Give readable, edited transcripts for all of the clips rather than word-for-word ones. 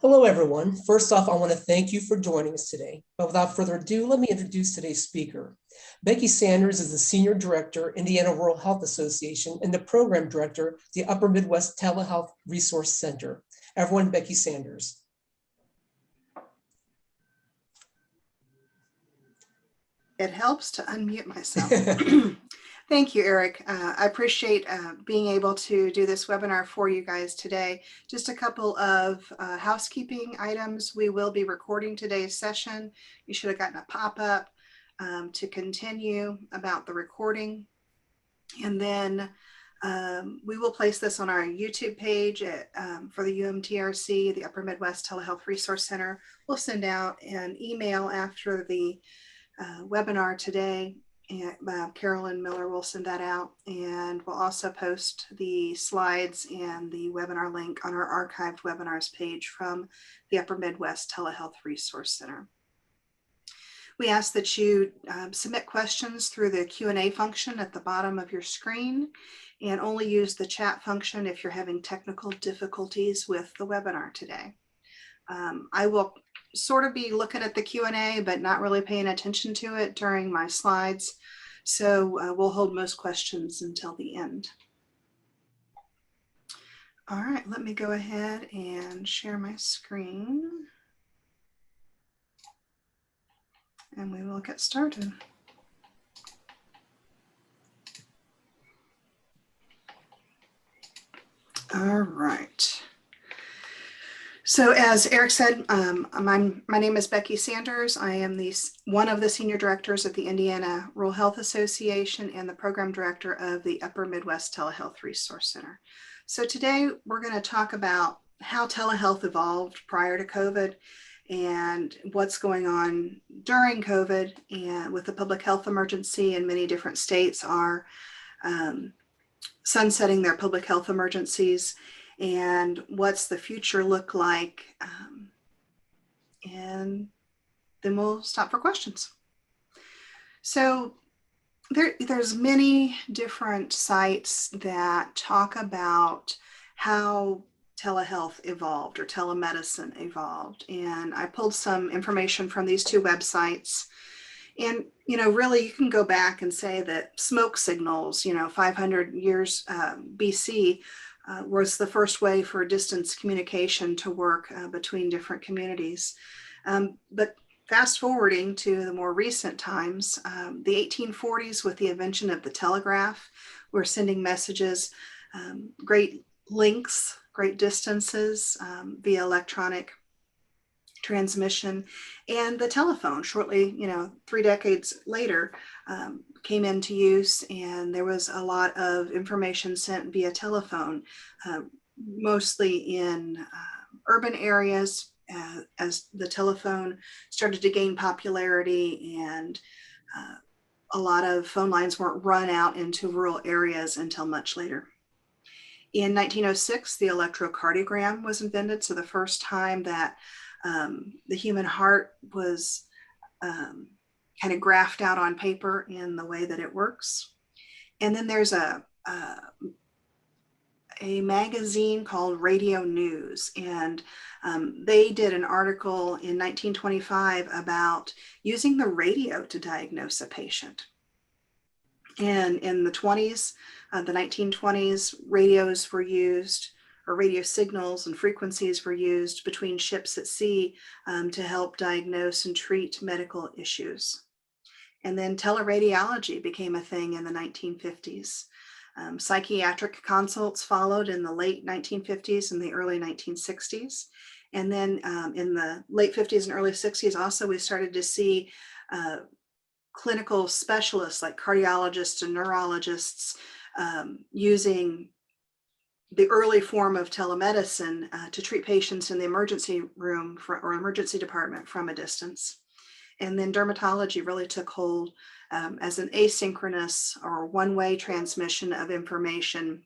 Hello, everyone. First off, I want to thank you for joining us today. But without further ado, let me introduce today's speaker. Becky Sanders is the Senior Director, Indiana Rural Health Association, and the Program Director, the Upper Midwest Telehealth Resource Center. Everyone, Becky Sanders. It helps to unmute myself. Thank you, Eric. I appreciate being able to do this webinar for you guys today. Just a couple of housekeeping items. We will be recording today's session. You should have gotten a pop-up to continue about the recording. And then we will place this on our YouTube page for the UMTRC, the Upper Midwest Telehealth Resource Center. We'll send out an email after the webinar today. And Carolyn Miller will send that out, and we'll also post the slides and the webinar link on our archived webinars page from the Upper Midwest Telehealth Resource Center. We ask that you submit questions through the Q&A function at the bottom of your screen, and only use the chat function if you're having technical difficulties with the webinar today. I will sort of be looking at the Q&A, but not really paying attention to it during my slides. So we'll hold most questions until the end. All right, let me go ahead and share my screen. And we will get started. All right. So as Eric said, my name is Becky Sanders. I am one of the senior directors at the Indiana Rural Health Association and the program director of the Upper Midwest Telehealth Resource Center. So today we're going to talk about how telehealth evolved prior to COVID and what's going on during COVID, and with the public health emergency, and many different states are sunsetting their public health emergencies. And what's the future look like? And then we'll stop for questions. So there's many different sites that talk about how telehealth evolved or telemedicine evolved. And I pulled some information from these two websites. And, really you can go back and say that smoke signals, 500 years BC, was the first way for distance communication to work between different communities. But fast forwarding to the more recent times, the 1840s, with the invention of the telegraph, we're sending messages, great lengths, great distances via electronic transmission, and the telephone shortly, 3 decades later, came into use, and there was a lot of information sent via telephone, mostly in urban areas, as the telephone started to gain popularity, and a lot of phone lines weren't run out into rural areas until much later. In 1906, the electrocardiogram was invented, so the first time that the human heart was kind of graphed out on paper in the way that it works. And then there's a magazine called Radio News, and they did an article in 1925 about using the radio to diagnose a patient. And in the 20s, the 1920s, radios were used, or radio signals and frequencies were used between ships at sea to help diagnose and treat medical issues. And then teleradiology became a thing in the 1950s. Psychiatric consults followed in the late 1950s and the early 1960s. And then in the late 50s and early 60s, also, we started to see clinical specialists like cardiologists and neurologists using the early form of telemedicine to treat patients in the emergency room or emergency department from a distance. And then dermatology really took hold as an asynchronous or one-way transmission of information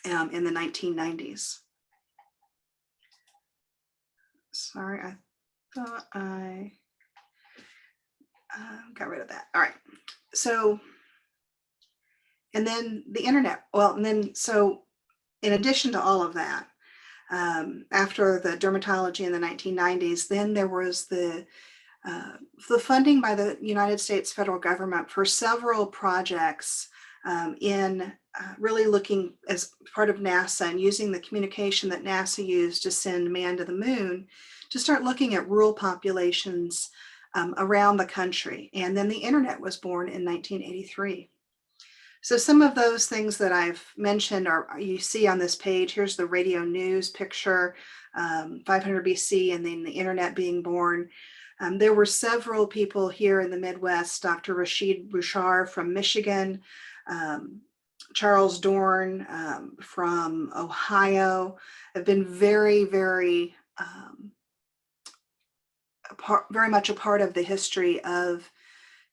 in the 1990s. Sorry, I thought I got rid of that. All right. So, and then the internet. Well, and then so in addition to all of that, After the dermatology in the 1990s, then there was the funding by the United States federal government for several projects in really looking as part of NASA and using the communication that NASA used to send man to the moon to start looking at rural populations around the country. And then the internet was born in 1983. So some of those things that I've mentioned are you see on this page. Here's the radio news picture, 500 BC, and then the internet being born. There were several people here in the Midwest, Dr. Rashid Bouchard from Michigan, Charles Dorn from Ohio, have been very, very, very much a part of the history of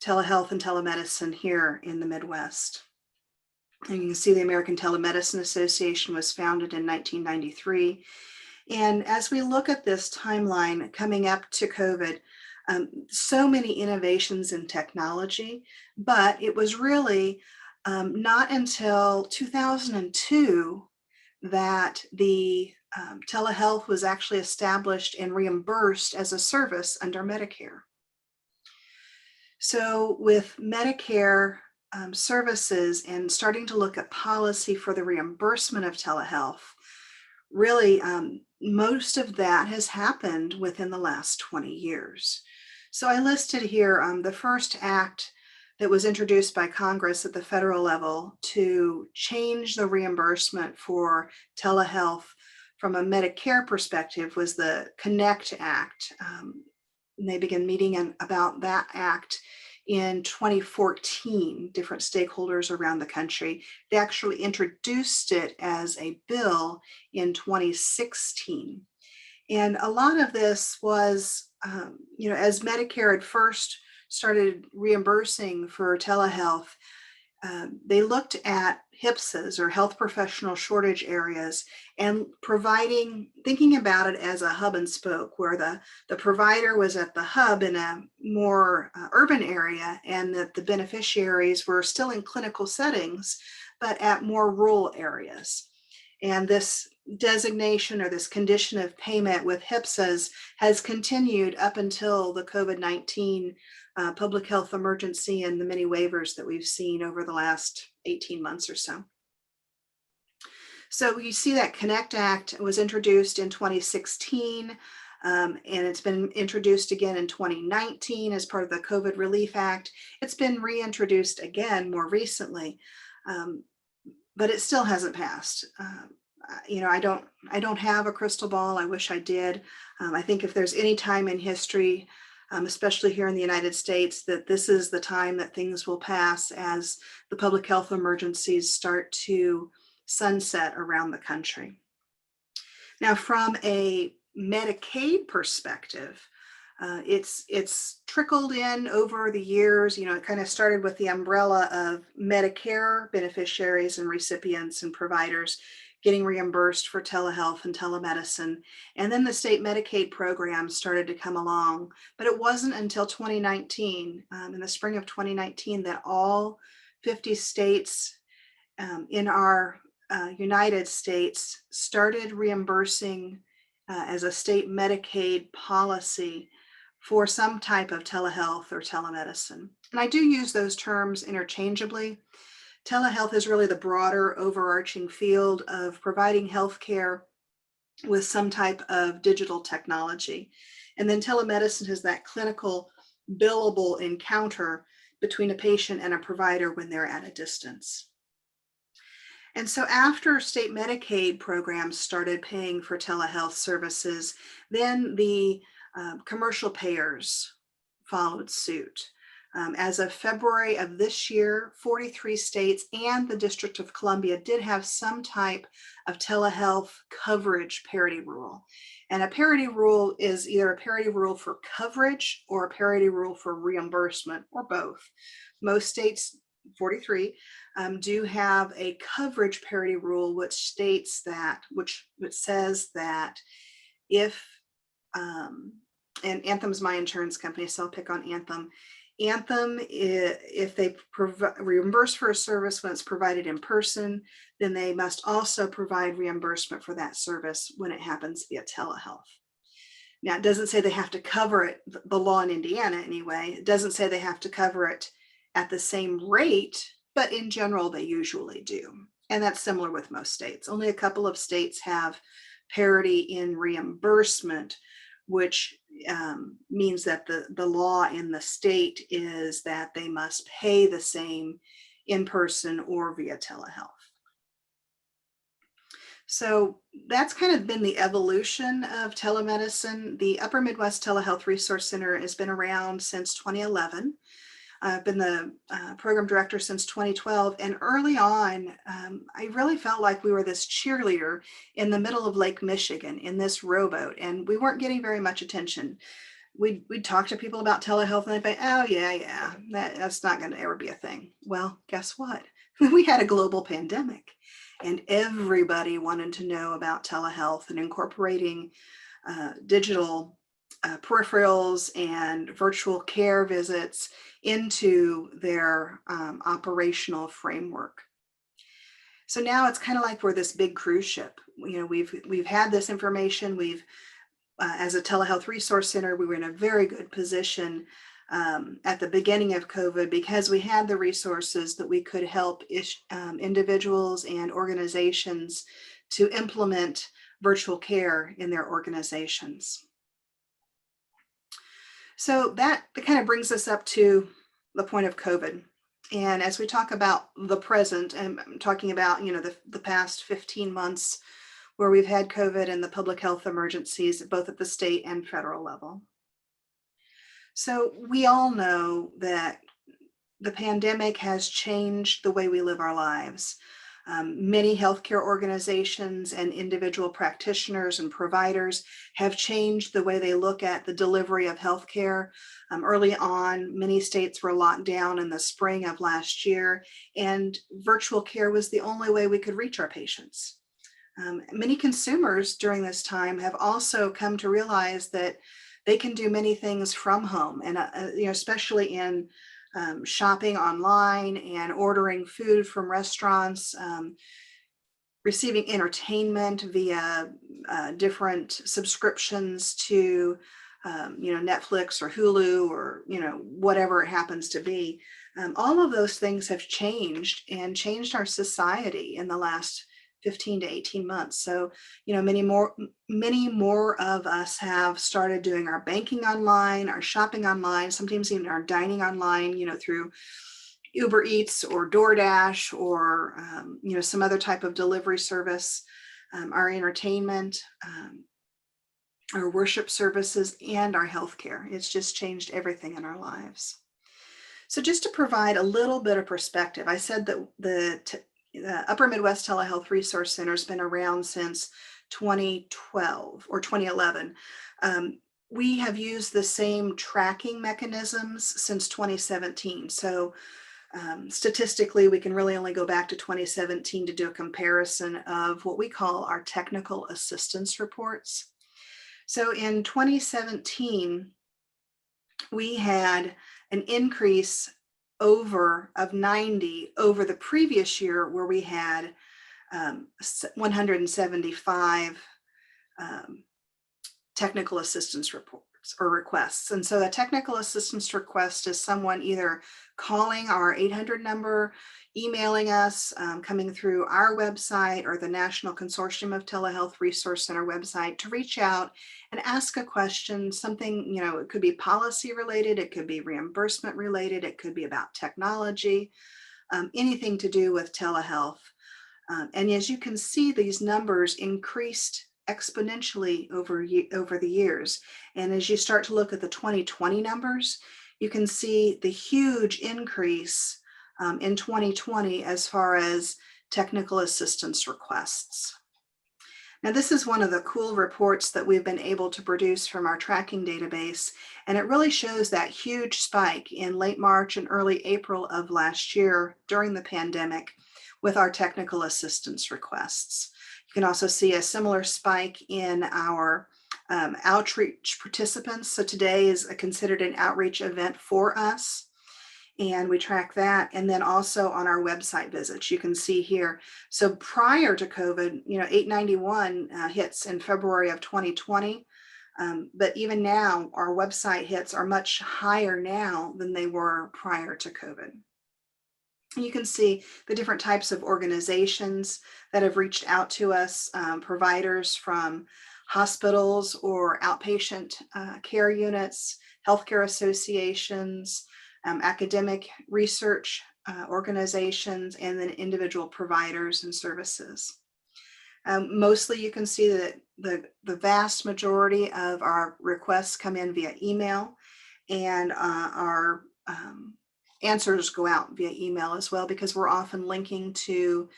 telehealth and telemedicine here in the Midwest. And you can see the American Telemedicine Association was founded in 1993. And as we look at this timeline coming up to COVID, so many innovations in technology, but it was really not until 2002 that the telehealth was actually established and reimbursed as a service under Medicare. So with Medicare services and starting to look at policy for the reimbursement of telehealth, really most of that has happened within the last 20 years. So I listed here the first act that was introduced by Congress at the federal level to change the reimbursement for telehealth from a Medicare perspective was the CONNECT Act. And they began meeting about that act in 2014, different stakeholders around the country. They actually introduced it as a bill in 2016. And a lot of this was, as Medicare had first started reimbursing for telehealth, they looked at HPSAs or health professional shortage areas and thinking about it as a hub and spoke, where the provider was at the hub in a more urban area and that the beneficiaries were still in clinical settings, but at more rural areas. And this designation or this condition of payment with HPSAs has continued up until the COVID-19 public health emergency and the many waivers that we've seen over the last 18 months or so. So you see that CONNECT Act was introduced in 2016, and it's been introduced again in 2019 as part of the COVID Relief Act. It's been reintroduced again more recently, but it still hasn't passed. I don't have a crystal ball. I wish I did. I think if there's any time in history, especially here in the United States, that this is the time that things will pass as the public health emergencies start to sunset around the country. Now, from a Medicaid perspective, it's trickled in over the years. It kind of started with the umbrella of Medicare beneficiaries and recipients and providers getting reimbursed for telehealth and telemedicine. And then the state Medicaid program started to come along. But it wasn't until 2019, in the spring of 2019, that all 50 states in our United States started reimbursing as a state Medicaid policy for some type of telehealth or telemedicine. And I do use those terms interchangeably. Telehealth is really the broader overarching field of providing healthcare with some type of digital technology. And then telemedicine is that clinical billable encounter between a patient and a provider when they're at a distance. And so after state Medicaid programs started paying for telehealth services, then the commercial payers followed suit. As of February of this year, 43 states and the District of Columbia did have some type of telehealth coverage parity rule. And a parity rule is either a parity rule for coverage or a parity rule for reimbursement, or both. Most states, 43, do have a coverage parity rule, which states that, which says that if, and Anthem's my insurance company, so I'll pick on Anthem. Anthem, if they reimburse for a service when it's provided in person, then they must also provide reimbursement for that service when it happens via telehealth. Now, it doesn't say they have to cover it, the law in Indiana anyway, it doesn't say they have to cover it at the same rate, but in general, they usually do. And that's similar with most states. Only a couple of states have parity in reimbursement, which means that the law in the state is that they must pay the same in person or via telehealth. So that's kind of been the evolution of telemedicine. The Upper Midwest Telehealth Resource Center has been around since 2011. I've been the program director since 2012. And early on, I really felt like we were this cheerleader in the middle of Lake Michigan in this rowboat, and we weren't getting very much attention. We'd talk to people about telehealth and they'd say, oh yeah, that's not going to ever be a thing. Well, guess what? We had a global pandemic and everybody wanted to know about telehealth and incorporating digital peripherals and virtual care visits into their operational framework. So now it's kind of like we're this big cruise ship. You know, we've had this information. We've as a telehealth resource center, we were in a very good position at the beginning of COVID because we had the resources that we could help individuals and organizations to implement virtual care in their organizations. So that kind of brings us up to the point of COVID. And as we talk about the present, and I'm talking about, you know, the past 15 months where we've had COVID and the public health emergencies, both at the state and federal level. So we all know that the pandemic has changed the way we live our lives. Many healthcare organizations and individual practitioners and providers have changed the way they look at the delivery of healthcare. Early on, many states were locked down in the spring of last year, and virtual care was the only way we could reach our patients. Many consumers during this time have also come to realize that they can do many things from home, and you know, especially in shopping online and ordering food from restaurants, receiving entertainment via different subscriptions to you know, Netflix or Hulu or, you know, whatever it happens to be. All of those things have changed and changed our society in the last 15 to 18 months. So, you know, many more of us have started doing our banking online, our shopping online, sometimes even our dining online, you know, through Uber Eats or DoorDash or, you know, some other type of delivery service, our entertainment, our worship services, and our healthcare. It's just changed everything in our lives. So just to provide a little bit of perspective, I said that the Upper Midwest Telehealth Resource Center has been around since 2012 or 2011. We have used the same tracking mechanisms since 2017. So statistically, we can really only go back to 2017 to do a comparison of what we call our technical assistance reports. So in 2017, we had an increase of 90 over the previous year, where we had 175 technical assistance reports or requests. And so a technical assistance request is someone either calling our 800 number, emailing us, coming through our website or the National Consortium of Telehealth Resource Center website to reach out and ask a question, something, you know, it could be policy related, it could be reimbursement related, it could be about technology, anything to do with telehealth. And as you can see, these numbers increased exponentially over the years. And as you start to look at the 2020 numbers, you can see the huge increase in 2020 as far as technical assistance requests. Now, this is one of the cool reports that we've been able to produce from our tracking database, and it really shows that huge spike in late March and early April of last year during the pandemic with our technical assistance requests. You can also see a similar spike in our outreach participants. So today is considered an outreach event for us, and we track that. And then also on our website visits, you can see here. So prior to COVID, 891 hits in February of 2020. But even now, our website hits are much higher now than they were prior to COVID. You can see the different types of organizations that have reached out to us, providers from hospitals or outpatient care units, healthcare associations, academic research organizations, and then individual providers and services. Mostly you can see that the vast majority of our requests come in via email, and our answers go out via email as well, because we're often linking to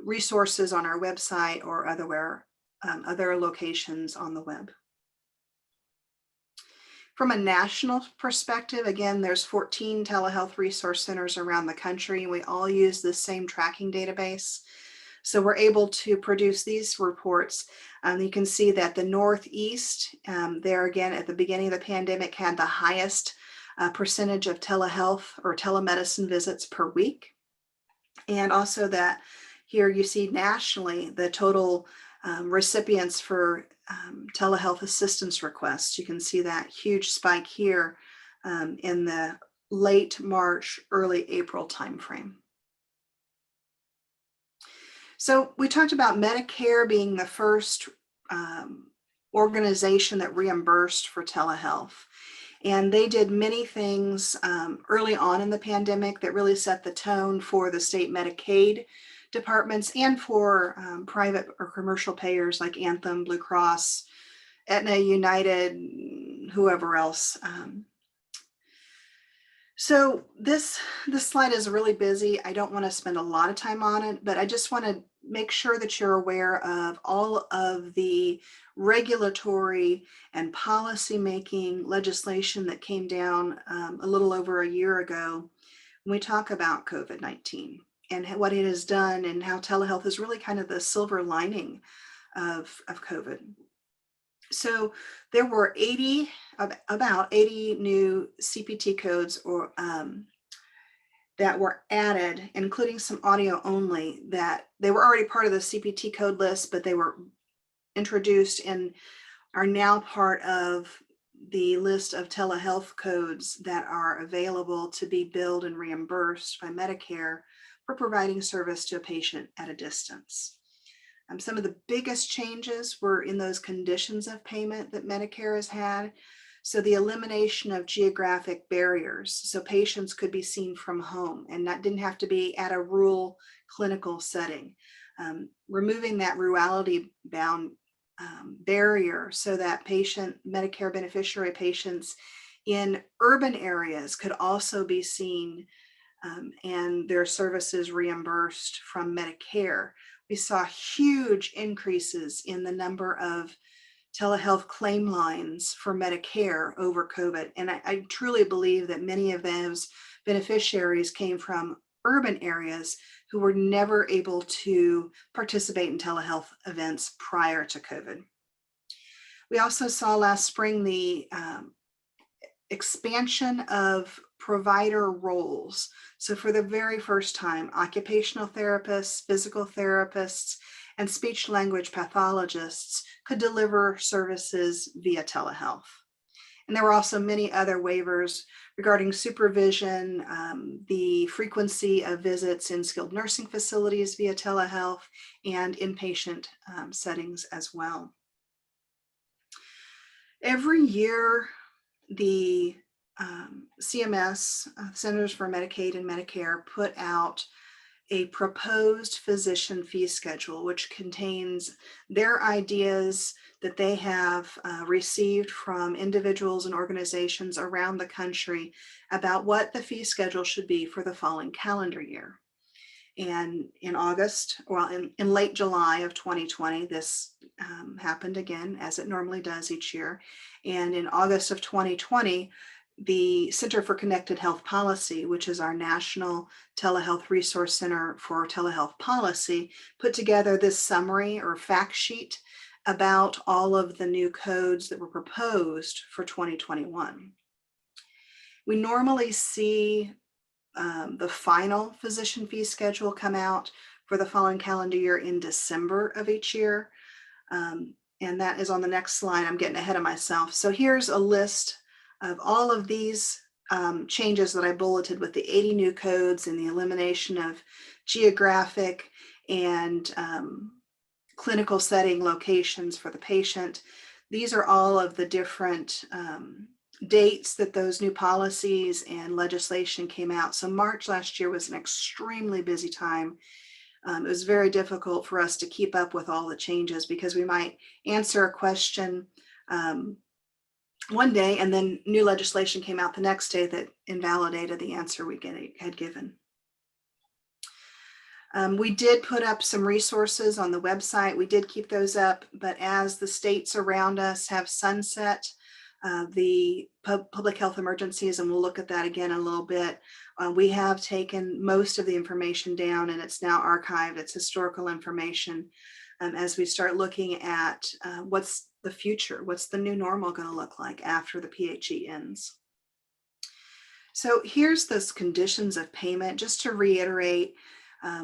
resources on our website or other locations on the web. From a national perspective, again, there's 14 telehealth resource centers around the country, and we all use the same tracking database. So we're able to produce these reports. You can see that the Northeast, there again, at the beginning of the pandemic, had the highest percentage of telehealth or telemedicine visits per week. And also that here you see nationally the total recipients for telehealth assistance requests. You can see that huge spike here in the late March, early April timeframe. So we talked about Medicare being the first organization that reimbursed for telehealth. And they did many things early on in the pandemic that really set the tone for the state Medicaid departments and for private or commercial payers like Anthem, Blue Cross, Aetna, United, whoever else. So this slide is really busy. I don't want to spend a lot of time on it, but I just want to make sure that you're aware of all of the regulatory and policy-making legislation that came down a little over a year ago when we talk about COVID-19 and what it has done, and how telehealth is really kind of the silver lining of COVID. So there were about 80 new CPT codes or that were added, including some audio only, that they were already part of the CPT code list, but they were introduced and are now part of the list of telehealth codes that are available to be billed and reimbursed by Medicare for providing service to a patient at a distance. Some of the biggest changes were in those conditions of payment that Medicare has had. So the elimination of geographic barriers, so patients could be seen from home and didn't have to be at a rural clinical setting. Removing that rurality bound barrier so that Medicare beneficiary patients in urban areas could also be seen and their services reimbursed from Medicare. We saw huge increases in the number of telehealth claim lines for Medicare over COVID. And I truly believe that many of those beneficiaries came from urban areas who were never able to participate in telehealth events prior to COVID. We also saw last spring the expansion of provider roles. So for the very first time, occupational therapists, physical therapists, and speech language pathologists could deliver services via telehealth. And there were also many other waivers regarding supervision, the frequency of visits in skilled nursing facilities via telehealth, and inpatient settings as well. Every year, the CMS, Centers for Medicaid and Medicare, put out a proposed physician fee schedule, which contains their ideas that they have received from individuals and organizations around the country about what the fee schedule should be for the following calendar year. And in August, well, in late July of 2020, this happened again, as it normally does each year. And in August of 2020, the Center for Connected Health Policy, which is our national telehealth resource center for telehealth policy, put together this summary or fact sheet about all of the new codes that were proposed for 2021. We normally see the final physician fee schedule come out for the following calendar year in December of each year. And that is on the next slide. I'm getting ahead of myself. So here's a list of all of these changes that I bulleted with the 80 new codes and the elimination of geographic and clinical setting locations for the patient. These are all of the different dates that those new policies and legislation came out. So March last year was an extremely busy time. It was very difficult for us to keep up with all the changes because we might answer a question one day and then new legislation came out the next day that invalidated the answer we had given. We did put up some resources on the website. We did keep those up, but as the states around us have sunset the public health emergencies, and we'll look at that again in a little bit, we have taken most of the information down and it's now archived. It's historical information as we start looking at what's the future, what's the new normal going to look like after the PHE ends. So here's those conditions of payment, just to reiterate,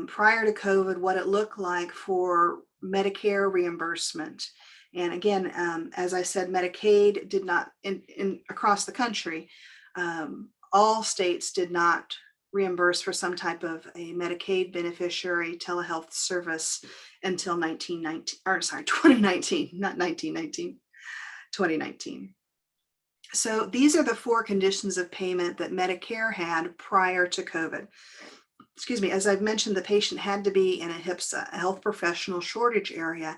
prior to COVID, what it looked like for Medicare reimbursement. And again, as I said, Medicaid did not, across the country, all states did not reimburse for some type of a Medicaid beneficiary telehealth service until 2019, not 1919, 2019. So these are the 4 conditions of payment that Medicare had prior to COVID. Excuse me, as I've mentioned, the patient had to be in a HPSA, a health professional shortage area,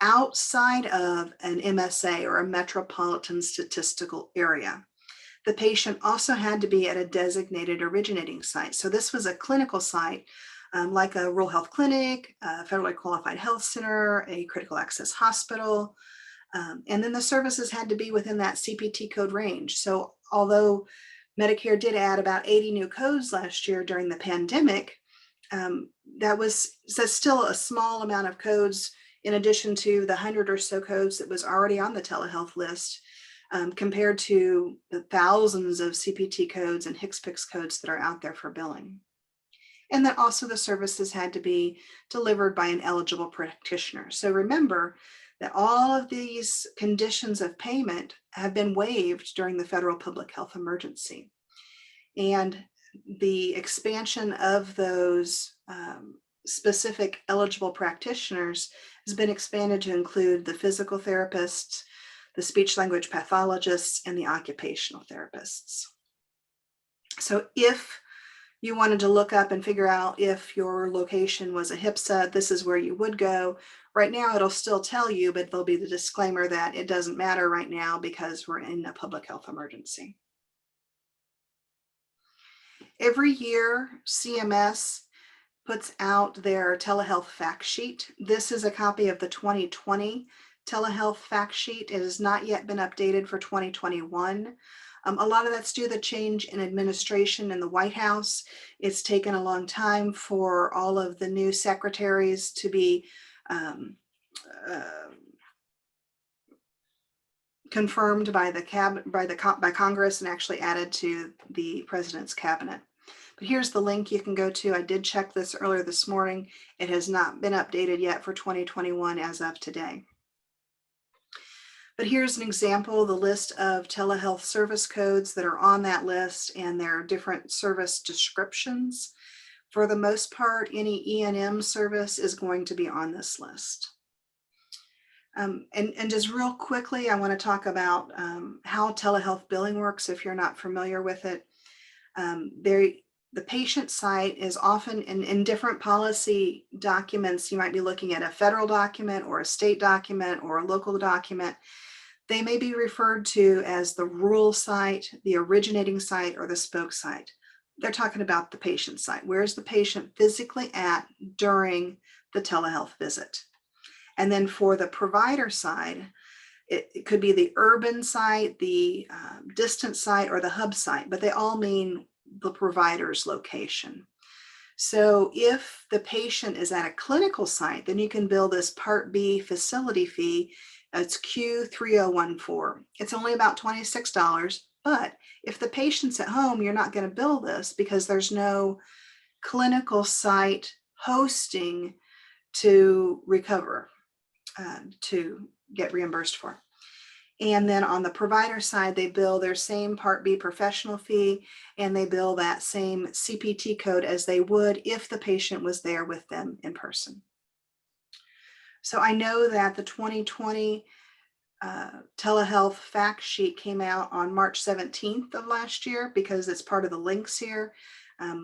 outside of an MSA or a metropolitan statistical area. The patient also had to be at a designated originating site. So this was a clinical site, like a rural health clinic, a federally qualified health center, a critical access hospital. And then the services had to be within that CPT code range. So although Medicare did add about 80 new codes last year during the pandemic, that's still a small amount of codes in addition to the 100 or so codes that was already on the telehealth list, compared to the thousands of CPT codes and HCPCS codes that are out there for billing. And then also the services had to be delivered by an eligible practitioner. So remember that all of these conditions of payment have been waived during the federal public health emergency. And the expansion of those specific eligible practitioners has been expanded to include the physical therapists, the speech language pathologists, and the occupational therapists. So if you wanted to look up and figure out if your location was a HPSA, this is where you would go. Right now, it'll still tell you, but there'll be the disclaimer that it doesn't matter right now because we're in a public health emergency. Every year, CMS puts out their telehealth fact sheet. This is a copy of the 2020 telehealth fact sheet. It has not yet been updated for 2021. A lot of that's due to the change in administration in the White House. It's taken a long time for all of the new secretaries to be confirmed by by Congress and actually added to the president's cabinet. But here's the link you can go to. I did check this earlier this morning. It has not been updated yet for 2021 as of today. But here's an example, the list of telehealth service codes that are on that list and their different service descriptions. For the most part, any E&M service is going to be on this list. And just real quickly, I want to talk about how telehealth billing works if you're not familiar with it. The patient site is often in different policy documents. You might be looking at a federal document or a state document or a local document. They may be referred to as the rural site, the originating site, or the spoke site. They're talking about the patient site. Where's the patient physically at during the telehealth visit? And then for the provider side, it could be the urban site, the distant site, or the hub site, but they all mean the provider's location. So if the patient is at a clinical site, then you can bill this Part B facility fee. It's Q3014. It's only about $26, but if the patient's at home, you're not going to bill this because there's no clinical site hosting to recover, to get reimbursed for. And then on the provider side, they bill their same Part B professional fee, and they bill that same CPT code as they would if the patient was there with them in person. So I know that the 2020 telehealth fact sheet came out on March 17th of last year because it's part of the links here.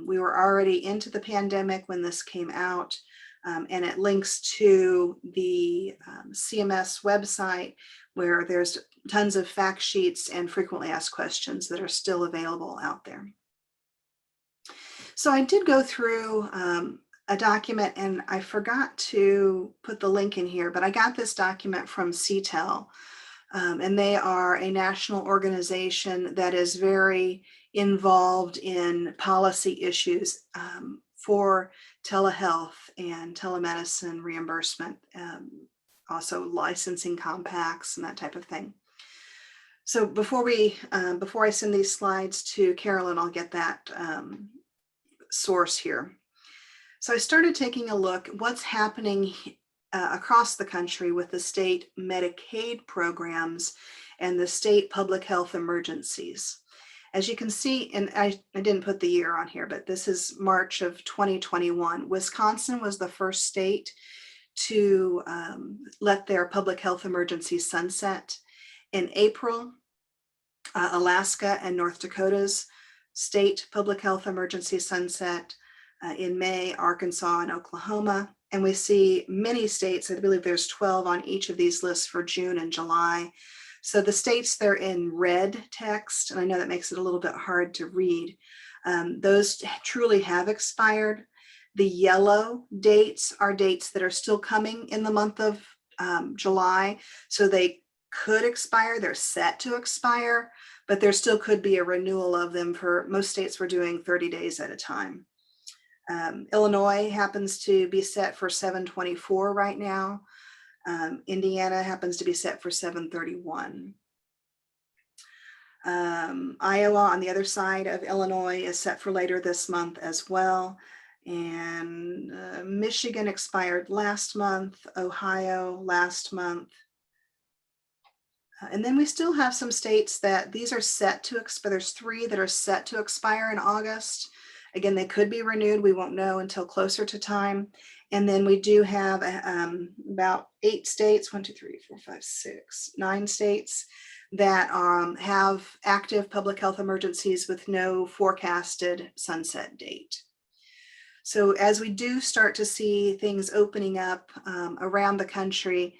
We were already into the pandemic when this came out, and it links to the CMS website where there's tons of fact sheets and frequently asked questions that are still available out there. So I did go through a document, and I forgot to put the link in here, but I got this document from CTEL, and they are a national organization that is very involved in policy issues for telehealth and telemedicine reimbursement, also licensing compacts and that type of thing. So before I send these slides to Carolyn, I'll get that source here. So I started taking a look at what's happening across the country with the state Medicaid programs and the state public health emergencies. As you can see, and I didn't put the year on here, but this is March of 2021. Wisconsin was the first state to let their public health emergency sunset. In April, Alaska and North Dakota's state public health emergency sunset. In May, Arkansas and Oklahoma. And we see many states, I believe there's 12 on each of these lists for June and July. So the states, they're in red text, and I know that makes it a little bit hard to read. Those truly have expired. The yellow dates are dates that are still coming in the month of July. So they could expire, they're set to expire, but there still could be a renewal of them. For most states, we're doing 30 days at a time. Illinois happens to be set for 7/24 right now. Indiana happens to be set for 7/31. Iowa, on the other side of Illinois, is set for later this month as well. And Michigan expired last month, Ohio last month. And then we still have some states that these are set to expire. There's 3 that are set to expire in August. Again, they could be renewed. We won't know until closer to time. And then we do have about 8 states, 1, 2, 3, 4, 5, 6, 9 states that have active public health emergencies with no forecasted sunset date. So as we do start to see things opening up around the country,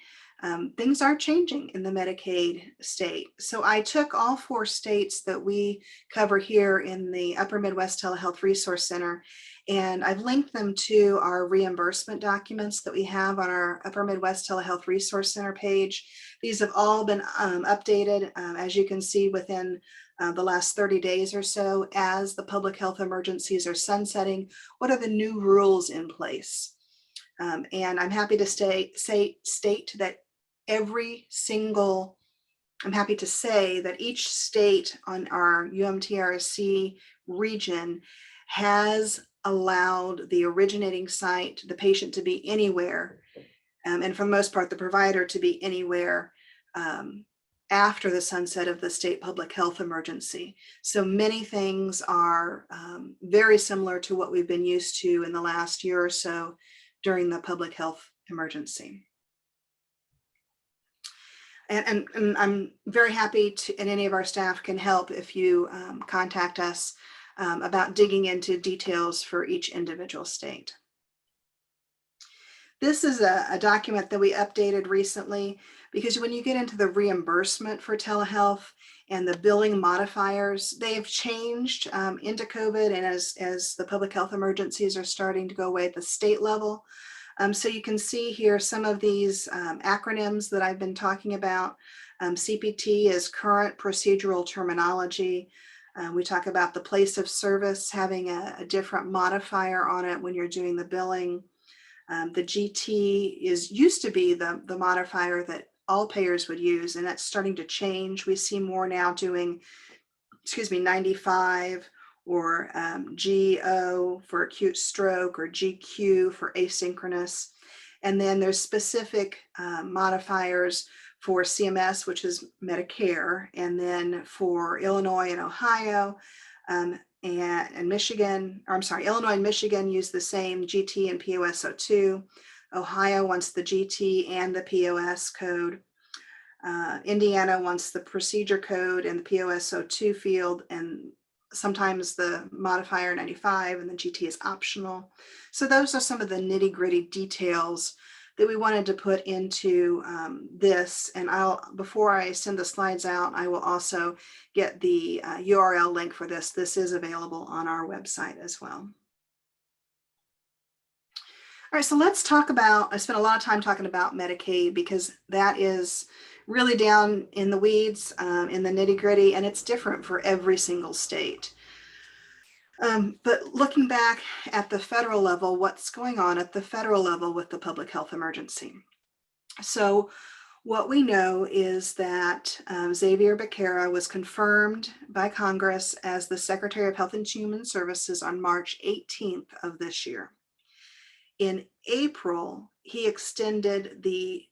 things are changing in the Medicaid state. So I took all 4 states that we cover here in the Upper Midwest Telehealth Resource Center, and I've linked them to our reimbursement documents that we have on our Upper Midwest Telehealth Resource Center page. These have all been updated, as you can see, within the last 30 days or so. As the public health emergencies are sunsetting, what are the new rules in place? And I'm happy to state that I'm happy to say that each state on our UMTRC region has allowed the originating site, the patient, to be anywhere, and for the most part, the provider to be anywhere after the sunset of the state public health emergency. So many things are very similar to what we've been used to in the last year or so during the public health emergency. And I'm very happy to, and any of our staff can help if you contact us about digging into details for each individual state. This is a document that we updated recently, because when you get into the reimbursement for telehealth and the billing modifiers, they've changed into COVID, and as the public health emergencies are starting to go away at the state level. So you can see here some of these acronyms that I've been talking about. CPT is current procedural terminology. We talk about the place of service having a different modifier on it when you're doing the billing. The GT used to be the modifier that all payers would use, and that's starting to change. We see more now doing, 95, or GO for acute stroke, or GQ for asynchronous. And then there's specific modifiers for CMS, which is Medicare, and then for Illinois and Ohio, and Michigan, or I'm sorry, Illinois and Michigan use the same GT and POS02. Ohio wants the GT and the POS code. Indiana wants the procedure code and the POS02 field, and sometimes the modifier 95, and the GT is optional. So those are some of the nitty-gritty details that we wanted to put into this. And before I send the slides out, I will also get the URL link for this. This is available on our website as well. All right, so let's talk about, I spent a lot of time talking about Medicaid because that is really down in the weeds, in the nitty gritty, and it's different for every single state. But looking back at the federal level, what's going on at the federal level with the public health emergency? So what we know is that Xavier Becerra was confirmed by Congress as the Secretary of Health and Human Services on March 18th of this year. In April, he extended the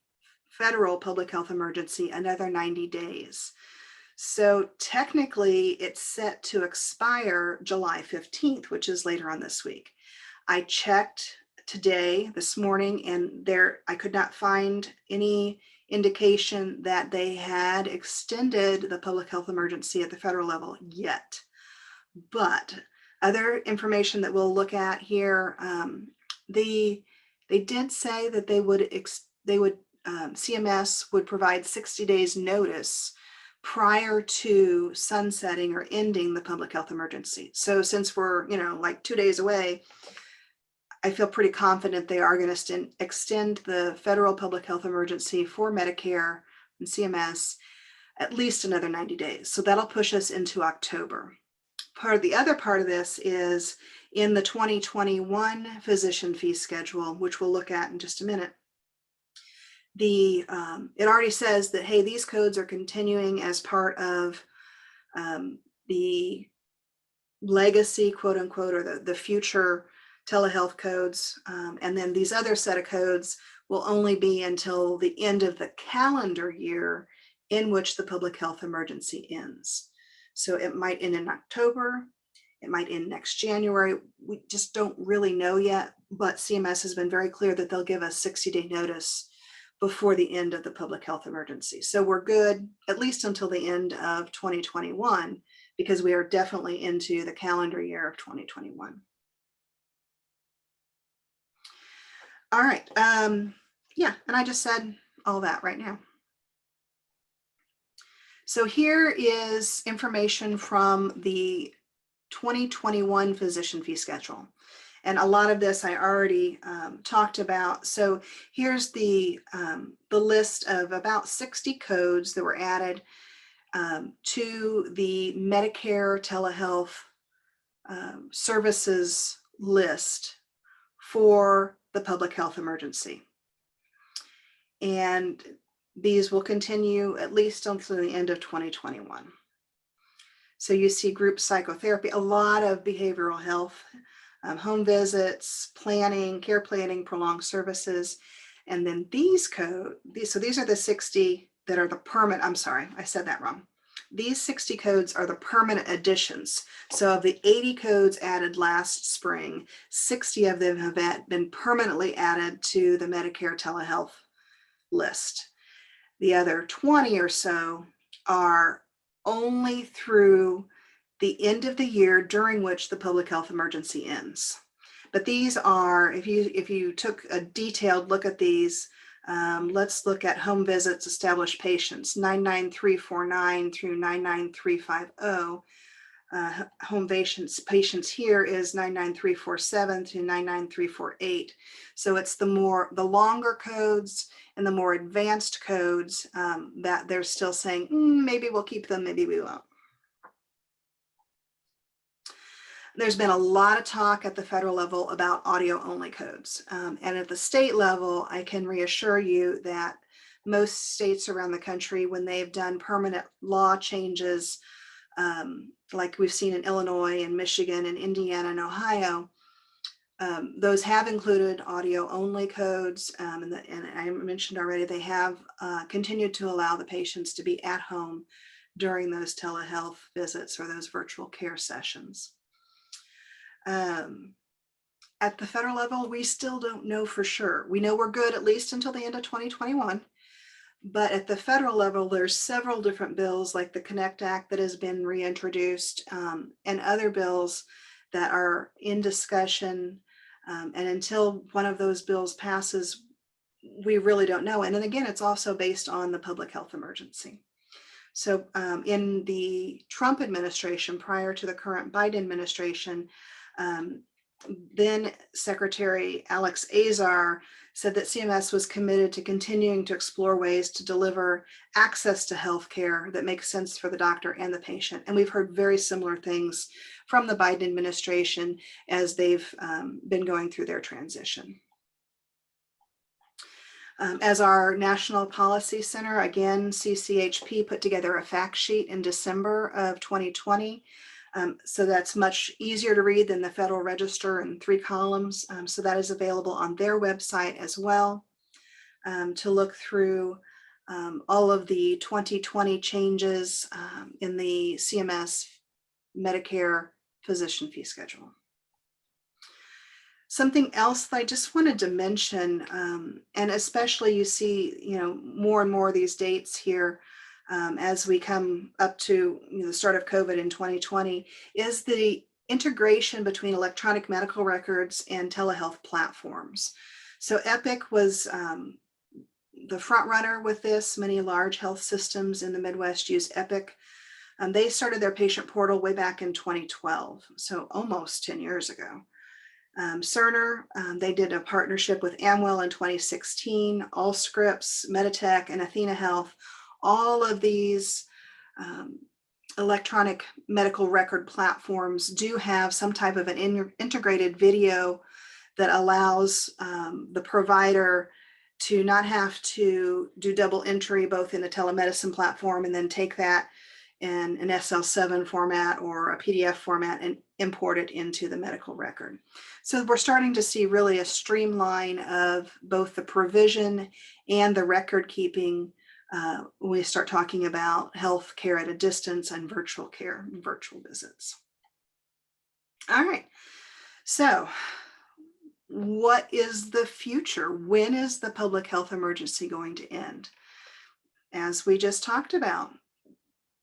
federal public health emergency another 90 days. So technically it's set to expire July 15th, which is later on this week. I checked this morning, and I could not find any indication that they had extended the public health emergency at the federal level yet. But other information that we'll look at here, they did say that CMS would provide 60 days notice prior to sunsetting or ending the public health emergency. So since we're, like 2 days away, I feel pretty confident they are going to extend the federal public health emergency for Medicare and CMS at least another 90 days. So that'll push us into October. The other part of this is in the 2021 physician fee schedule, which we'll look at in just a minute. It already says that, hey, these codes are continuing as part of the legacy, quote unquote, or the future telehealth codes. And then these other set of codes will only be until the end of the calendar year in which the public health emergency ends. So it might end in October, it might end next January. We just don't really know yet, but CMS has been very clear that they'll give us 60-day notice before the end of the public health emergency. So we're good at least until the end of 2021, because we are definitely into the calendar year of 2021. All right, yeah, and I just said all that right now. So here is information from the 2021 physician fee schedule. And a lot of this I already talked about. So here's the list of about 60 codes that were added to the Medicare Telehealth services list for the public health emergency. And these will continue at least until the end of 2021. So you see group psychotherapy, a lot of behavioral health, home visits, planning, care planning, prolonged services. And then these are the 60 that are the permanent, I'm sorry, I said that wrong. These 60 codes are the permanent additions. So of the 80 codes added last spring, 60 of them have been permanently added to the Medicare Telehealth list. The other 20 or so are only through the end of the year during which the public health emergency ends. But these are, if you took a detailed look at these, let's look at home visits, established patients, 99349 through 99350. Home patients here is 99347 to 99348. So it's the longer codes and the more advanced codes that they're still saying, maybe we'll keep them, maybe we won't. There's been a lot of talk at the federal level about audio-only codes. And at the state level, I can reassure you that most states around the country, when they've done permanent law changes, like we've seen in Illinois and Michigan and Indiana and Ohio, those have included audio-only codes. And I mentioned already, they have continued to allow the patients to be at home during those telehealth visits or those virtual care sessions. At the federal level, we still don't know for sure. We know we're good at least until the end of 2021. But at the federal level, there's several different bills like the Connect Act that has been reintroduced, and other bills that are in discussion. And until one of those bills passes, we really don't know. And then again, it's also based on the public health emergency. So in the Trump administration, prior to the current Biden administration, then Secretary Alex Azar said that CMS was committed to continuing to explore ways to deliver access to health care that makes sense for the doctor and the patient. And we've heard very similar things from the Biden administration as they've been going through their transition. As our National Policy Center, again, CCHP put together a fact sheet in December of 2020. So that's much easier to read than the Federal Register in 3 columns. So that is available on their website as well, to look through all of the 2020 changes in the CMS Medicare physician fee schedule. Something else that I just wanted to mention, and especially you see, more and more of these dates here as we come up to the start of COVID in 2020, is the integration between electronic medical records and telehealth platforms. So Epic was the front runner with this. Many large health systems in the Midwest use Epic. They started their patient portal way back in 2012, so almost 10 years ago. Cerner, they did a partnership with Amwell in 2016, Allscripts, Meditech, and Athena Health. All of these electronic medical record platforms do have some type of an integrated video that allows the provider to not have to do double entry both in the telemedicine platform and then take that in an SL7 format or a PDF format and import it into the medical record. So we're starting to see really a streamline of both the provision and the record keeping when we start talking about health care at a distance and virtual care and virtual visits. All right, so what is the future? When is the public health emergency going to end? As we just talked about,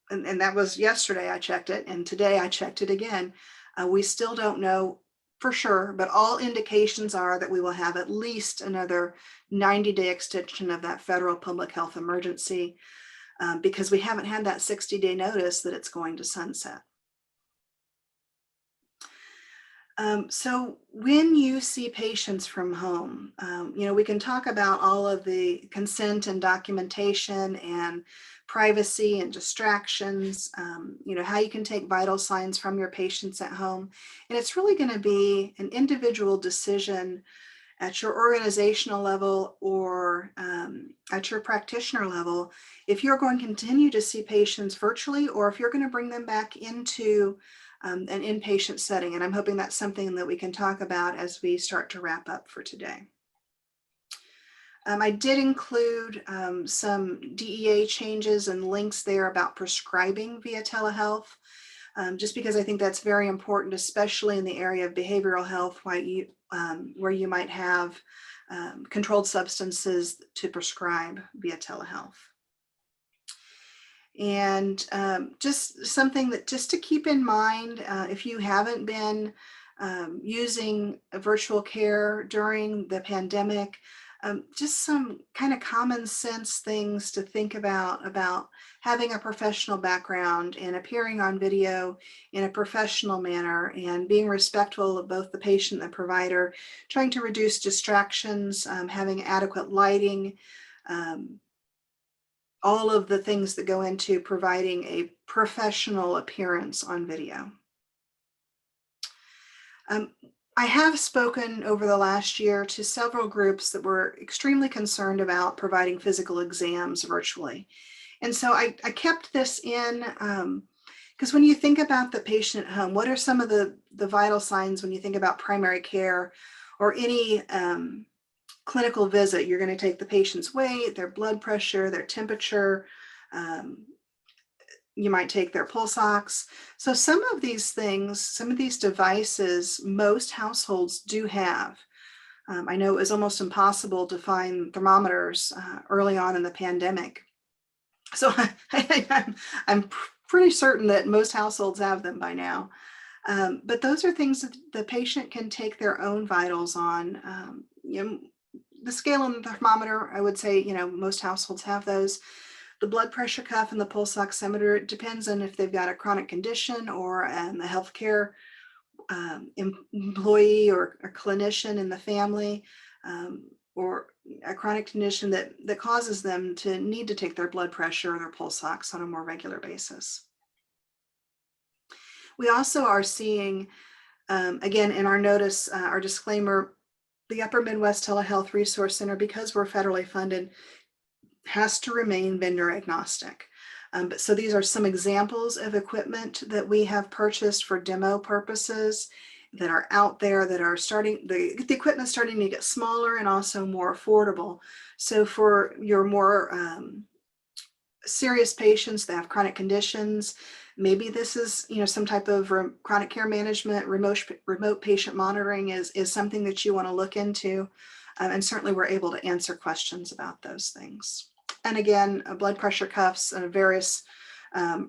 and that was yesterday I checked it, and today I checked it again, we still don't know for sure, but all indications are that we will have at least another 90-day extension of that federal public health emergency because we haven't had that 60-day notice that it's going to sunset. So when you see patients from home, we can talk about all of the consent and documentation and privacy and distractions, how you can take vital signs from your patients at home. And it's really going to be an individual decision at your organizational level or at your practitioner level, if you're going to continue to see patients virtually or if you're going to bring them back into an inpatient setting. And I'm hoping that's something that we can talk about as we start to wrap up for today. I did include some DEA changes and links there about prescribing via telehealth, just because I think that's very important, especially in the area of behavioral health, where you might have controlled substances to prescribe via telehealth. And just something that just to keep in mind, if you haven't been using virtual care during the pandemic, just some kind of common sense things to think about having a professional background and appearing on video in a professional manner and being respectful of both the patient and the provider, trying to reduce distractions, having adequate lighting, all of the things that go into providing a professional appearance on video. I have spoken over the last year to several groups that were extremely concerned about providing physical exams virtually. And so I kept this in because when you think about the patient at home, what are some of the vital signs when you think about primary care or any clinical visit? You're going to take the patient's weight, their blood pressure, their temperature. You might take their pulse ox. So some of these things, some of these devices, most households do have. I know it was almost impossible to find thermometers early on in the pandemic. So I'm pretty certain that most households have them by now. But those are things that the patient can take their own vitals on. The scale and the thermometer, I would say, most households have those. The blood pressure cuff and the pulse oximeter, it depends on if they've got a chronic condition or a healthcare employee or a clinician in the family, or a chronic condition that causes them to need to take their blood pressure or their pulse ox on a more regular basis. We also are seeing, again, in our notice, our disclaimer, the Upper Midwest Telehealth Resource Center, because we're federally funded, has to remain vendor agnostic. So these are some examples of equipment that we have purchased for demo purposes that are out there that are starting, the equipment starting to get smaller and also more affordable. So for your more serious patients that have chronic conditions, maybe this is, some type of chronic care management, remote patient monitoring is something that you want to look into. And certainly we're able to answer questions about those things. And again, blood pressure cuffs and various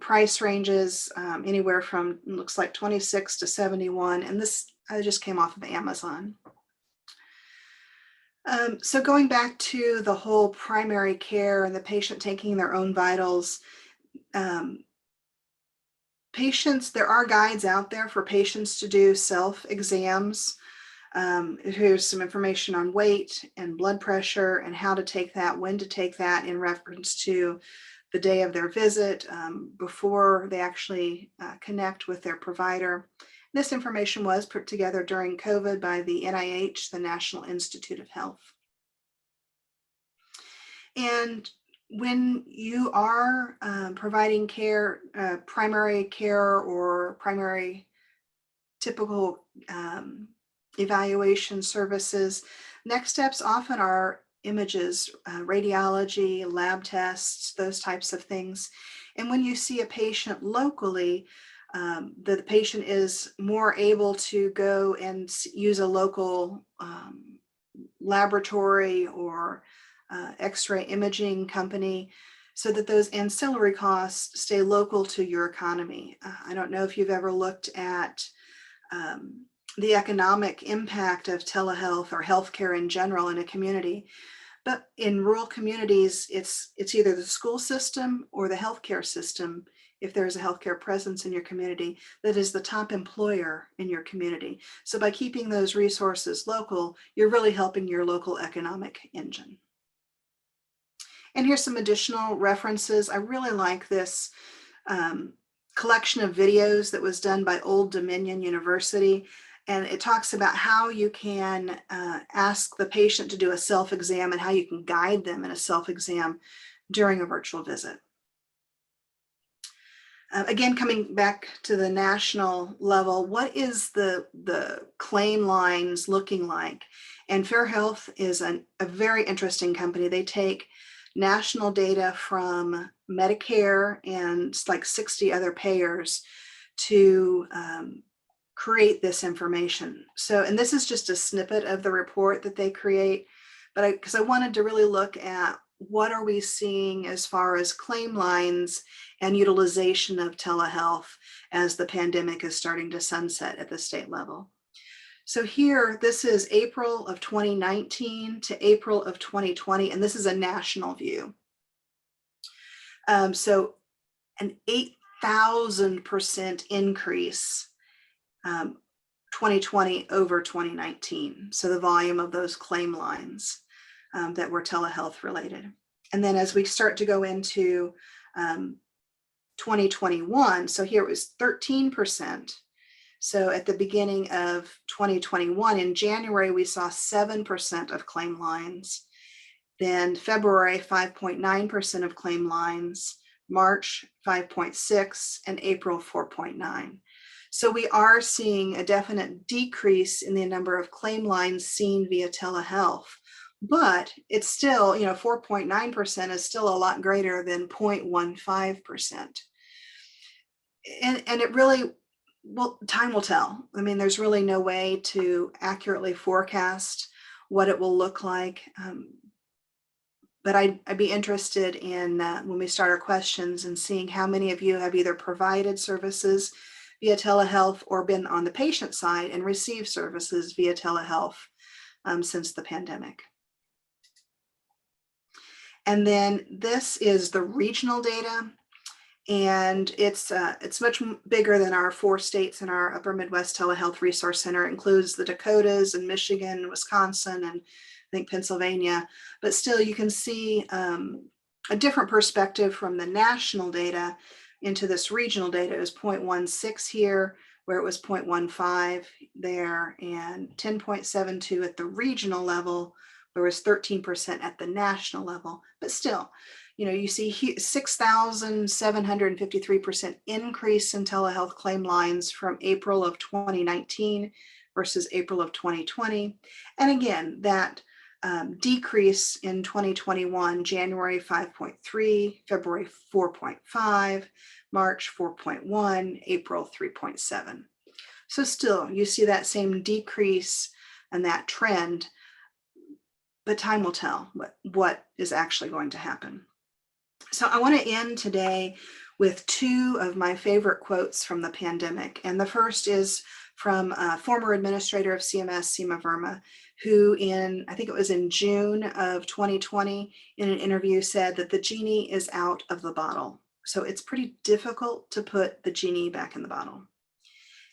price ranges, anywhere from, looks like 26 to 71. And this just came off of Amazon. So going back to the whole primary care and the patient taking their own vitals, patients, there are guides out there for patients to do self-exams. Here's some information on weight and blood pressure and how to take that, when to take that in reference to the day of their visit, before they actually connect with their provider. This information was put together during COVID by the NIH, the National Institute of Health. And when you are providing care, primary care or primary typical evaluation services, next steps often are images, radiology, lab tests, those types of things. And when you see a patient locally, the patient is more able to go and use a local laboratory or X-ray imaging company so that those ancillary costs stay local to your economy. I don't know if you've ever looked at the economic impact of telehealth or healthcare in general in a community. But in rural communities, it's either the school system or the healthcare system, if there's a healthcare presence in your community, that is the top employer in your community. So by keeping those resources local, you're really helping your local economic engine. And here's some additional references. I really like this collection of videos that was done by Old Dominion University. And it talks about how you can ask the patient to do a self-exam and how you can guide them in a self-exam during a virtual visit. Again, coming back to the national level, what is the claim lines looking like? And Fair Health is a very interesting company. They take national data from Medicare and like 60 other payers to create this information. So, and this is just a snippet of the report that they create, but because I wanted to really look at what are we seeing as far as claim lines and utilization of telehealth as the pandemic is starting to sunset at the state level. So here, this is April of 2019 to April of 2020, and this is a national view. So an 8,000% increase 2020 over 2019. So the volume of those claim lines that were telehealth related. And then as we start to go into 2021, so here it was 13%. So at the beginning of 2021, in January, we saw 7% of claim lines. Then February, 5.9% of claim lines, March, 5.6, and April, 4.9. So we are seeing a definite decrease in the number of claim lines seen via telehealth, but it's still, 4.9% is still a lot greater than 0.15%. And it really, well, time will tell. I mean, there's really no way to accurately forecast what it will look like. But I'd be interested in when we start our questions and seeing how many of you have either provided services via telehealth or been on the patient side and received services via telehealth since the pandemic. And then this is the regional data, and it's much bigger than our 4 states in our Upper Midwest Telehealth Resource Center. It includes the Dakotas and Michigan, Wisconsin, and I think Pennsylvania, but still you can see a different perspective from the national data into this regional data. It was 0.16 here, where it was 0.15 there, and 10.72 at the regional level, where it was 13% at the national level. But still, you see 6,753% increase in telehealth claim lines from April of 2019 versus April of 2020. And again, that decrease in 2021, January 5.3, February 4.5, March 4.1, April 3.7. So still, you see that same decrease and that trend, but time will tell what is actually going to happen. So I want to end today with 2 of my favorite quotes from the pandemic. And the first is from a former administrator of CMS, Seema Verma, who I think it was in June of 2020, in an interview said that the genie is out of the bottle. So it's pretty difficult to put the genie back in the bottle.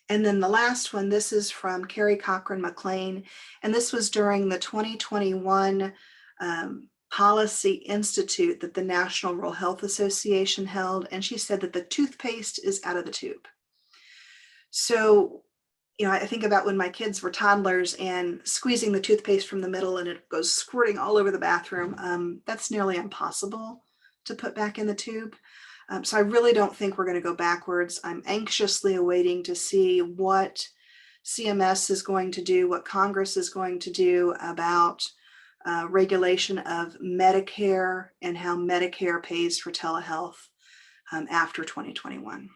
And then the last one, this is from Carrie Cochran McLean, and this was during the 2021 Policy Institute that the National Rural Health Association held, and she said that the toothpaste is out of the tube. So, I think about when my kids were toddlers and squeezing the toothpaste from the middle and it goes squirting all over the bathroom. That's nearly impossible to put back in the tube. So I really don't think we're going to go backwards. I'm anxiously awaiting to see what CMS is going to do, what Congress is going to do about regulation of Medicare and how Medicare pays for telehealth after 2021.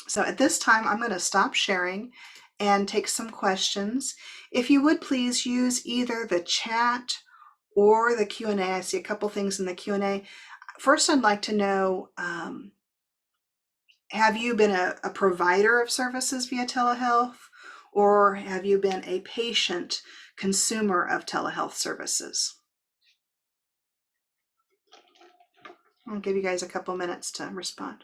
So at this time, I'm going to stop sharing and take some questions. If you would please use either the chat or the Q&A. I see a couple things in the Q&A. First, I'd like to know, have you been a provider of services via telehealth, or have you been a patient consumer of telehealth services? I'll give you guys a couple minutes to respond.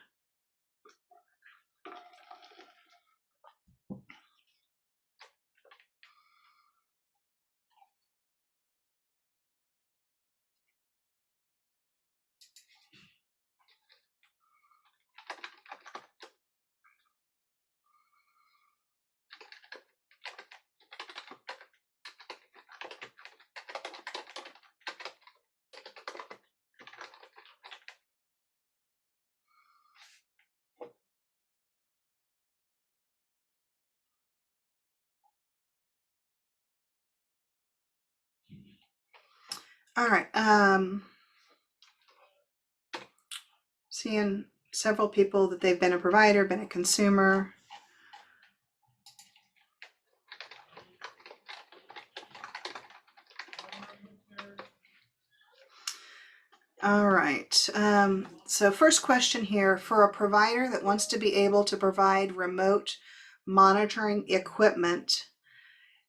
All right. Seeing several people that they've been a provider, been a consumer. All right. So first question here, for a provider that wants to be able to provide remote monitoring equipment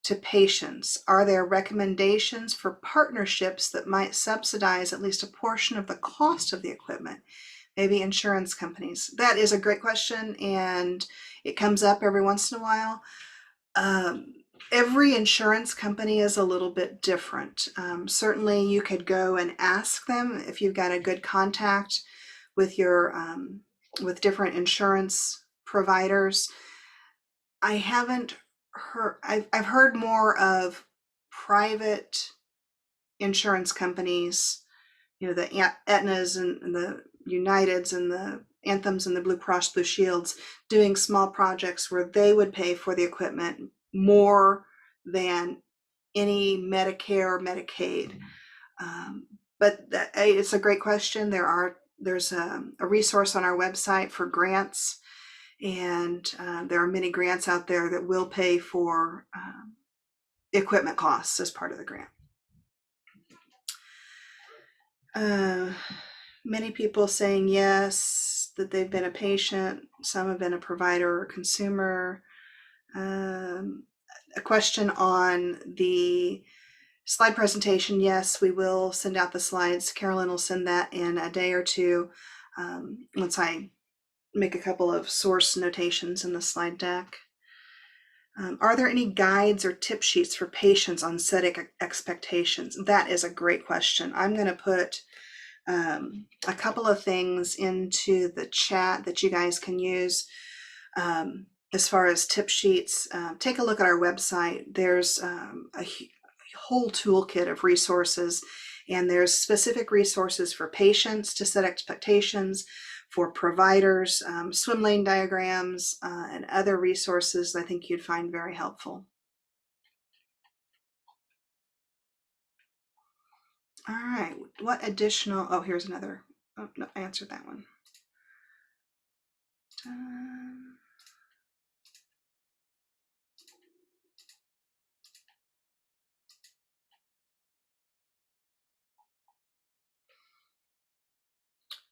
to patients, are there recommendations for partnerships that might subsidize at least a portion of the cost of the equipment? Maybe insurance companies. That is a great question, and it comes up every once in a while. Every insurance company is a little bit different. Certainly you could go and ask them if you've got a good contact with your with different insurance providers. I haven't heard, I've heard more of private insurance companies, you know, the Aetnas and the Uniteds and the Anthems and the Blue Cross Blue Shields doing small projects where they would pay for the equipment more than any Medicare or Medicaid. But it's a great question. There's a resource on our website for grants, and there are many grants out there that will pay for equipment costs as part of the grant. Many people saying yes, that they've been a patient. Some have been a provider or consumer. A question on the slide presentation. Yes, we will send out the slides. Carolyn will send that in a day or two once I make a couple of source notations in the slide deck. Are there any guides or tip sheets for patients on setting expectations? That is a great question. I'm going to put a couple of things into the chat that you guys can use as far as tip sheets. Take a look at our website. There's a whole toolkit of resources, and there's specific resources for patients to set expectations, for providers, swim lane diagrams, and other resources I think you'd find very helpful. All right, what additional, oh, here's another, oh, no, I answered that one.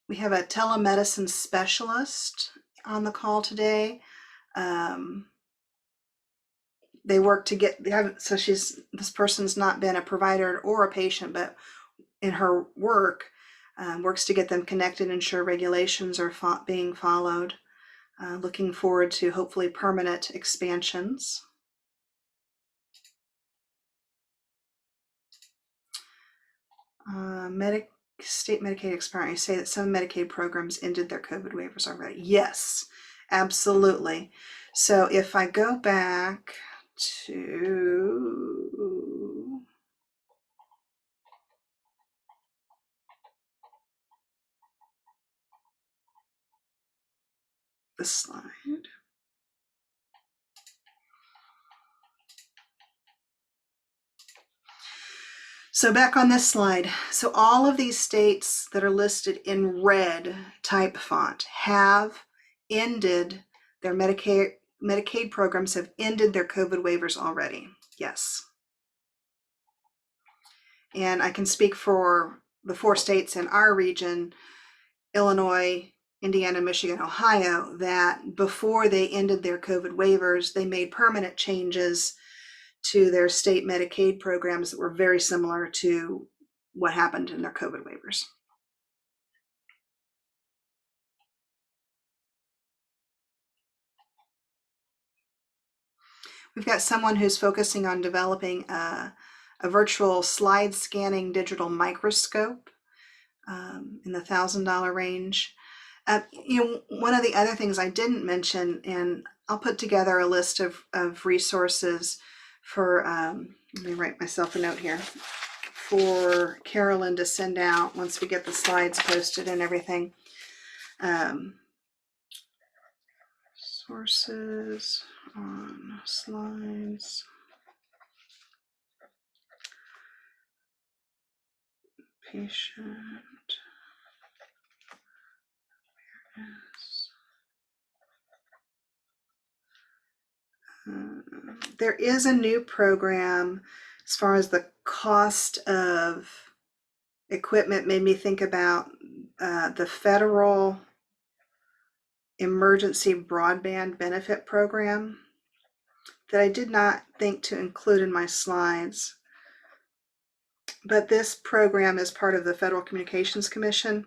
We have a telemedicine specialist on the call today. They work to get, so this person's not been a provider or a patient, but in her work, works to get them connected, ensure regulations are being followed. Looking forward to hopefully permanent expansions. State Medicaid expiring. I say that some Medicaid programs ended their COVID waivers already. Yes, absolutely. So if I go back to the slide. So back on this slide, so all of these states that are listed in red type font have ended their Medicaid programs, have ended their COVID waivers already. Yes. And I can speak for the 4 states in our region, Illinois, Indiana, Michigan, Ohio, that before they ended their COVID waivers, they made permanent changes to their state Medicaid programs that were very similar to what happened in their COVID waivers. We've got someone who's focusing on developing a virtual slide scanning digital microscope in the $1,000 range. One of the other things I didn't mention, and I'll put together a list of resources for, let me write myself a note here, for Carolyn to send out once we get the slides posted and everything. Sources on slides. Patient. There is a new program as far as the cost of equipment. Made me think about the federal emergency broadband benefit program that I did not think to include in my slides. But this program is part of the Federal Communications Commission,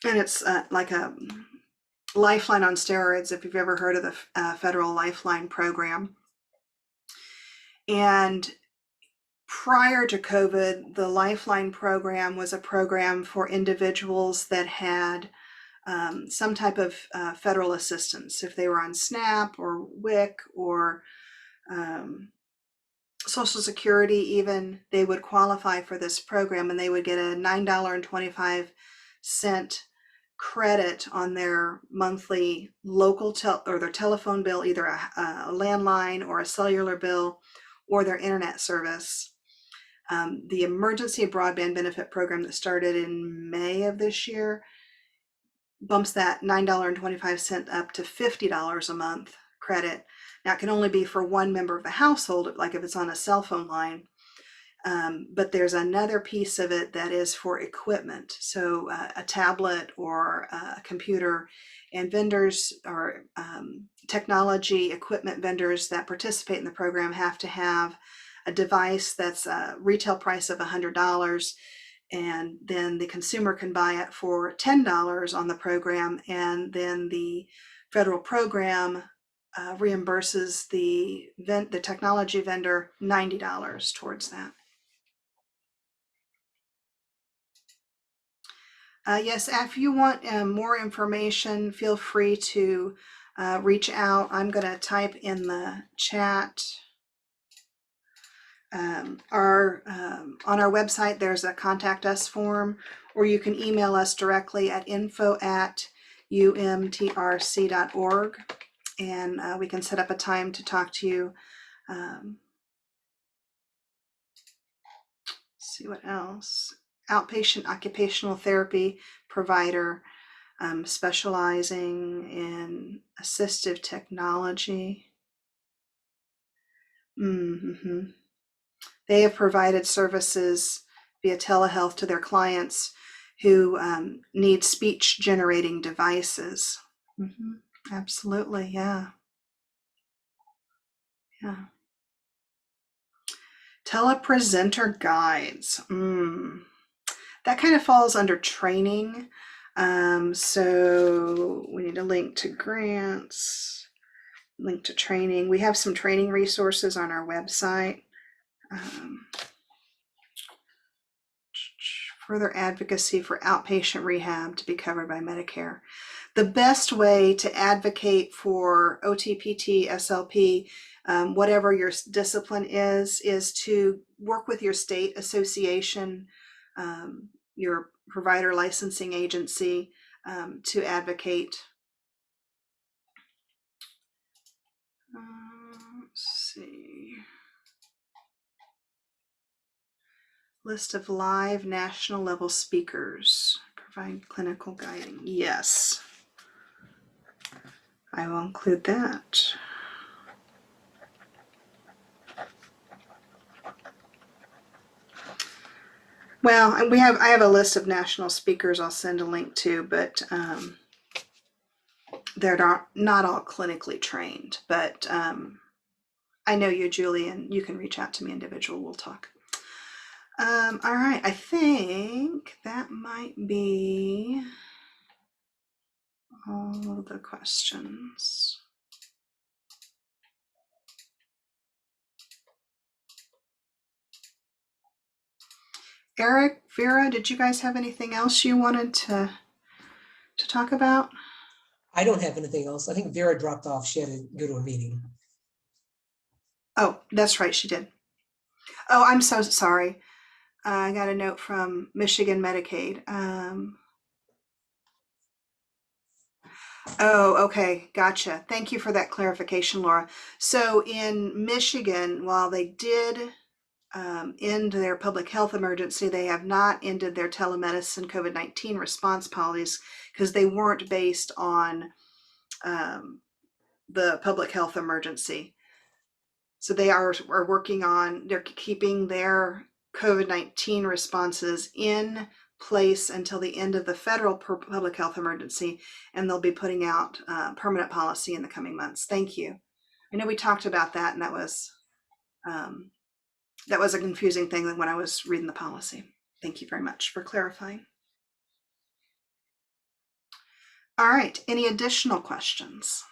and it's like a Lifeline on steroids, if you've ever heard of the Federal Lifeline program. And prior to COVID, the Lifeline program was a program for individuals that had some type of federal assistance. If they were on SNAP or WIC or Social Security even, they would qualify for this program, and they would get a $9.25 credit on their monthly local or their telephone bill, either a landline or a cellular bill, or their internet service. The emergency broadband benefit program that started in May of this year bumps that $9.25 up to $50 a month credit. Now, it can only be for one member of the household, like if it's on a cell phone line. But there's another piece of it that is for equipment. So a tablet or a computer, and vendors or technology equipment vendors that participate in the program have to have a device that's a retail price of $100, and then the consumer can buy it for $10 on the program, and then the federal program reimburses the technology vendor $90 towards that. Yes, if you want more information, feel free to reach out. I'm going to type in the chat. On our website, there's a contact us form, or you can email us directly at info@umtrc.org, and we can set up a time to talk to you. See what else. Outpatient occupational therapy provider specializing in assistive technology. They have provided services via telehealth to their clients who need speech generating devices. Absolutely, yeah. Yeah. Telepresenter guides. That kind of falls under training. So we need a link to grants, link to training. We have some training resources on our website. Further advocacy for outpatient rehab to be covered by Medicare. The best way to advocate for OTPT, SLP, whatever your discipline is to work with your state association, your provider licensing agency, to advocate. Let's see. List of live national level speakers. Provide clinical guiding. Yes. I will include that. Well, I have a list of national speakers I'll send a link to, but they're not all clinically trained. But I know you, Julie, and you can reach out to me individual. We'll talk. All right, I think that might be all the questions. Eric, Vera, did you guys have anything else you wanted to talk about? I don't have anything else. I think Vera dropped off. She had to go to a meeting. Oh, that's right, she did. Oh, I'm so sorry. I got a note from Michigan Medicaid. Oh, okay, gotcha. Thank you for that clarification, Laura. So in Michigan, while they did end their public health emergency, they have not ended their telemedicine COVID-19 response policies because they weren't based on the public health emergency. So they are working on, they're keeping their COVID-19 responses in place until the end of the federal public health emergency, and they'll be putting out permanent policy in the coming months. Thank you. I know we talked about that, and that was a confusing thing when I was reading the policy. Thank you very much for clarifying. All right, any additional questions?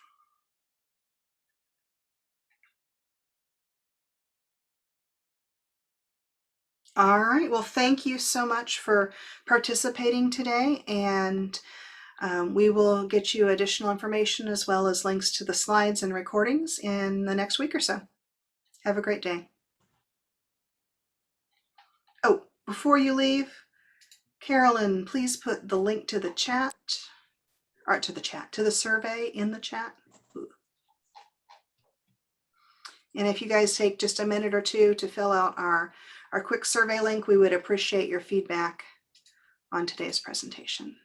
All right, well, thank you so much for participating today, and We will get you additional information as well as links to the slides and recordings in the next week or so. Have a great day. Oh, before you leave, Carolyn, please put the link to the chat, or to the survey in the chat. And if you guys take just a minute or two to fill out our quick survey link, we would appreciate your feedback on today's presentation.